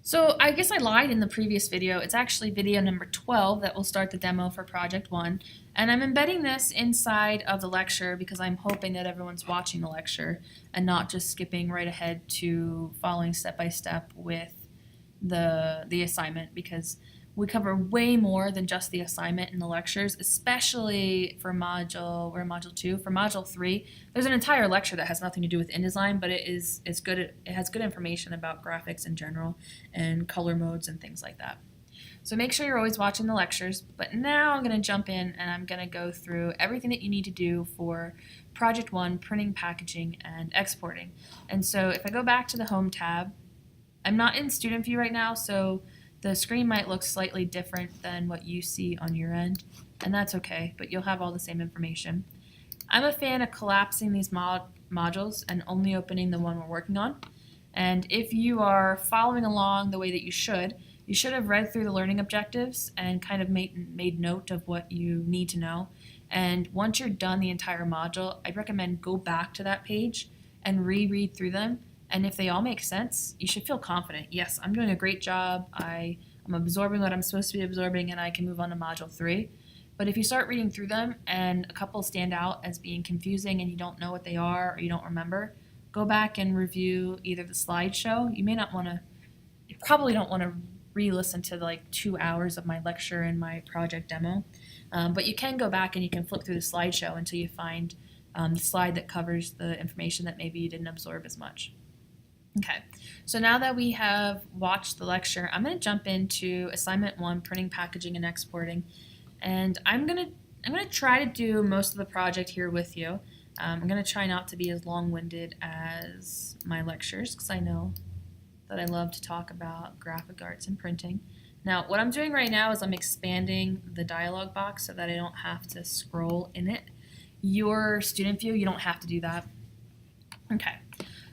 So I guess I lied in the previous video. It's actually video number 12 that will start the demo for Project 1. And I'm embedding this inside of the lecture because I'm hoping that everyone's watching the lecture and not just skipping right ahead to following step by step with the assignment, because we cover way more than just the assignment in the lectures, especially for we're in module 2. For module 3, there's an entire lecture that has nothing to do with InDesign, but it has good information about graphics in general and color modes and things like that. So make sure you're always watching the lectures. But now I'm going to jump in and I'm going to go through everything that you need to do for Project 1, printing, packaging, and exporting. And so if I go back to the Home tab, I'm not in Student View right now, so the screen might look slightly different than what you see on your end, and that's okay, but you'll have all the same information. I'm a fan of collapsing these modules and only opening the one we're working on. And if you are following along the way that you should have read through the learning objectives and kind of made note of what you need to know. And once you're done the entire module, I'd recommend go back to that page and reread through them. And if they all make sense, you should feel confident. Yes, I'm doing a great job. I'm absorbing what I'm supposed to be absorbing, and I can move on to module 3. But if you start reading through them and a couple stand out as being confusing and you don't know what they are or you don't remember, go back and review either the slideshow. You probably don't want to re-listen to like 2 hours of my lecture and my project demo. But you can go back and you can flip through the slideshow until you find the slide that covers the information that maybe you didn't absorb as much. Okay, so now that we have watched the lecture, I'm going to jump into assignment 1, printing, packaging, and exporting. And I'm going to try to do most of the project here with you. I'm going to try not to be as long-winded as my lectures because I know that I love to talk about graphic arts and printing. Now, what I'm doing right now is I'm expanding the dialog box so that I don't have to scroll in it. Your student view, you don't have to do that. Okay,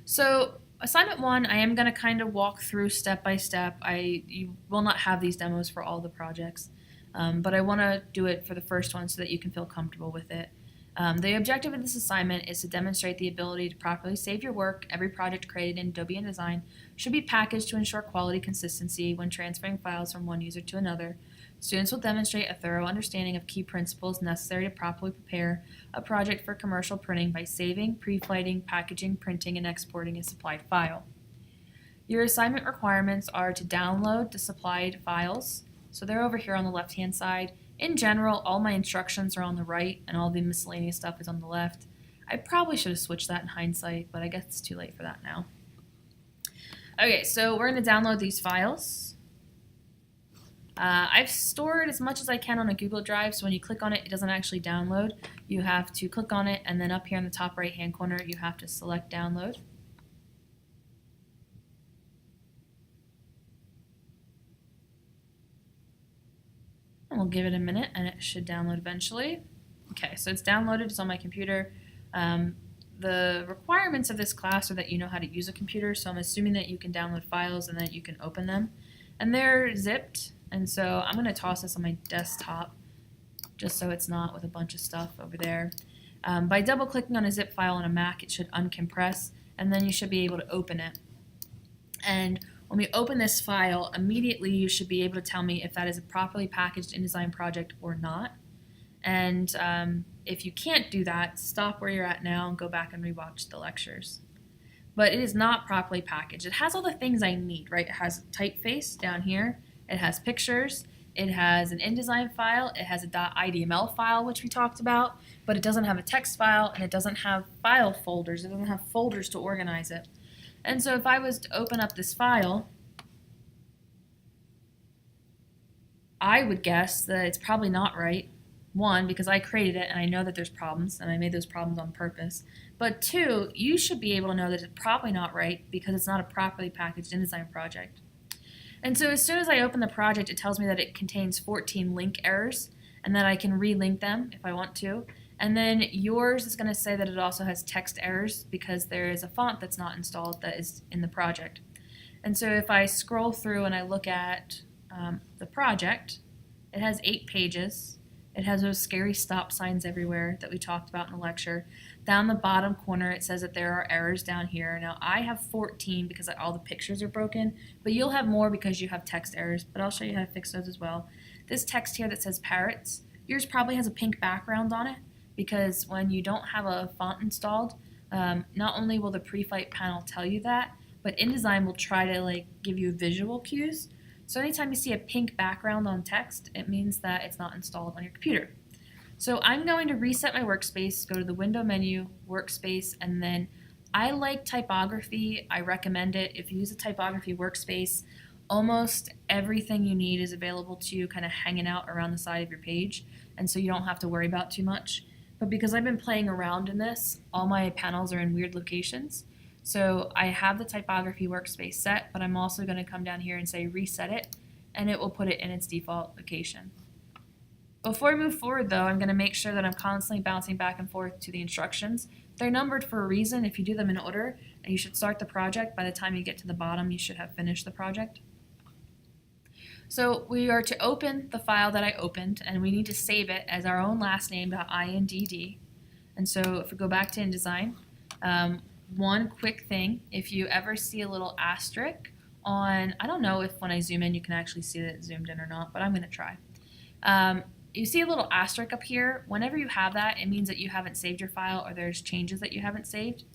so assignment 1, I am going to kind of walk through step by step. You will not have these demos for all the projects, but I want to do it for the first one so that you can feel comfortable with it. The objective of this assignment is to demonstrate the ability to properly save your work. Every project created in Adobe InDesign should be packaged to ensure quality consistency when transferring files from one user to another. Students will demonstrate a thorough understanding of key principles necessary to properly prepare a project for commercial printing by saving, pre-flighting, packaging, printing, and exporting a supplied file. Your assignment requirements are to download the supplied files, so they're over here on the left-hand side. In general, all my instructions are on the right and all the miscellaneous stuff is on the left. I probably should have switched that in hindsight, but I guess it's too late for that now. Okay, so we're going to download these files. I've stored as much as I can on a Google Drive, so when you click on it, it doesn't actually download. You have to click on it, and then up here in the top right-hand corner, you have to select download. And we'll give it a minute, and it should download eventually. Okay, so it's downloaded. It's on my computer. The requirements of this class are that you know how to use a computer, so I'm assuming that you can download files and that you can open them. And they're zipped. And so I'm going to toss this on my desktop just so it's not with a bunch of stuff over there. By double-clicking on a zip file on a Mac, it should uncompress, and then you should be able to open it. And when we open this file, immediately you should be able to tell me if that is a properly packaged InDesign project or not. And if you can't do that, stop where you're at now and go back and rewatch the lectures. But it is not properly packaged. It has all the things I need, right? It has typeface down here. It has pictures, it has an InDesign file, it has a .idml file, which we talked about, but it doesn't have a text file, and it doesn't have file folders. It doesn't have folders to organize it. And so if I was to open up this file, I would guess that it's probably not right. 1, because I created it and I know that there's problems, and I made those problems on purpose. But 2, you should be able to know that it's probably not right because it's not a properly packaged InDesign project. And so as soon as I open the project, it tells me that it contains 14 link errors and that I can relink them if I want to. And then yours is going to say that it also has text errors because there is a font that's not installed that is in the project. And so if I scroll through and I look at the project, it has 8 pages. It has those scary stop signs everywhere that we talked about in the lecture. Down the bottom corner, it says that there are errors down here. Now, I have 14 because all the pictures are broken, but you'll have more because you have text errors, but I'll show you how to fix those as well. This text here that says parrots, yours probably has a pink background on it because when you don't have a font installed, not only will the pre-flight panel tell you that, but InDesign will try to give you visual cues. So anytime you see a pink background on text, it means that it's not installed on your computer. So I'm going to reset my workspace, go to the window menu, workspace, and then I like typography. I recommend it. If you use a typography workspace, almost everything you need is available to you kind of hanging out around the side of your page, and so you don't have to worry about too much. But because I've been playing around in this, all my panels are in weird locations. So I have the typography workspace set, but I'm also going to come down here and say reset it, and it will put it in its default location. Before I move forward though, I'm going to make sure that I'm constantly bouncing back and forth to the instructions. They're numbered for a reason. If you do them in order, and you should start the project, by the time you get to the bottom, you should have finished the project. So we are to open the file that I opened, and we need to save it as our own last name.indd. And so if we go back to InDesign, one quick thing, if you ever see a little asterisk on, I don't know if when I zoom in you can actually see that it's zoomed in or not, but I'm going to try. You see a little asterisk up here. Whenever you have that, it means that you haven't saved your file or there's changes that you haven't saved.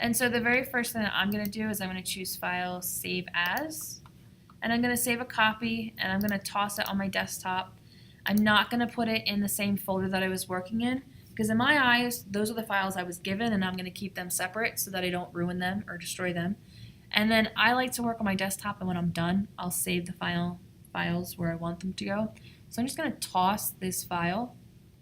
And so the very first thing that I'm going to do is I'm going to choose File, Save As, and I'm going to save a copy, and I'm going to toss it on my desktop. I'm not going to put it in the same folder that I was working in, because in my eyes, those are the files I was given, and I'm going to keep them separate so that I don't ruin them or destroy them. And then I like to work on my desktop, and when I'm done, I'll save the files where I want them to go. So I'm just going to toss this file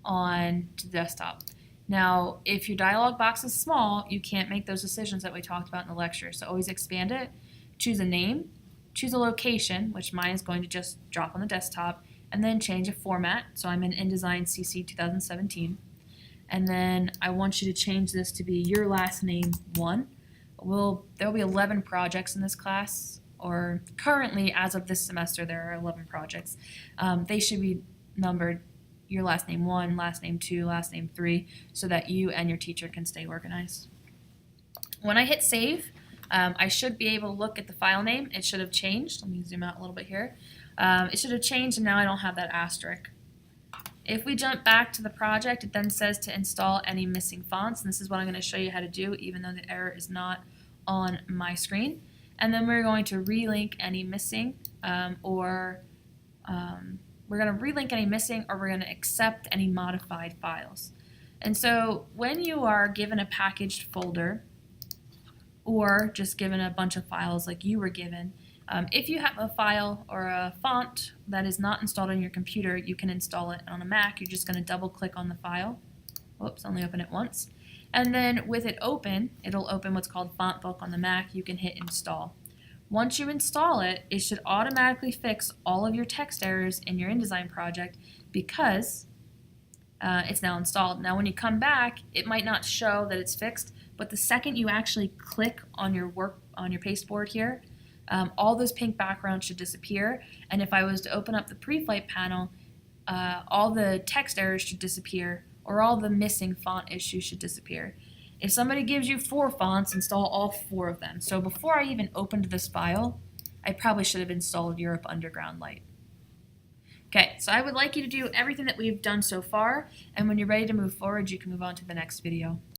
on to the desktop. Now, if your dialog box is small, you can't make those decisions that we talked about in the lecture. So always expand it, choose a name, choose a location, which mine is going to just drop on the desktop, and then change a format. So I'm in InDesign CC 2017. And then I want you to change this to be your last name 1. There'll be 11 projects in this class, or currently, as of this semester, there are 11 projects. They should be numbered your last name 1, last name 2, last name 3, so that you and your teacher can stay organized. When I hit save, I should be able to look at the file name. It should have changed. Let me zoom out a little bit here. It should have changed, and now I don't have that asterisk. If we jump back to the project, it then says to install any missing fonts, and this is what I'm going to show you how to do, even though the error is not on my screen. And then we're going to relink any missing, or we're going to relink any missing, or we're going to accept any modified files. And so when you are given a packaged folder, or just given a bunch of files like you were given, if you have a file or a font that is not installed on your computer, you can install it. On a Mac, you're just going to double click on the file. Whoops, only open it once. And then with it open, it'll open what's called FontBook on the Mac. You can hit install. Once you install it, it should automatically fix all of your text errors in your InDesign project because it's now installed. Now when you come back, it might not show that it's fixed, but the second you actually click on your pasteboard here, all those pink backgrounds should disappear, and if I was to open up the pre-flight panel, all the text errors should disappear, or all the missing font issues should disappear. If somebody gives you 4 fonts, install all 4 of them. So before I even opened this file, I probably should have installed Europe Underground Light. Okay, so I would like you to do everything that we've done so far, and when you're ready to move forward, you can move on to the next video.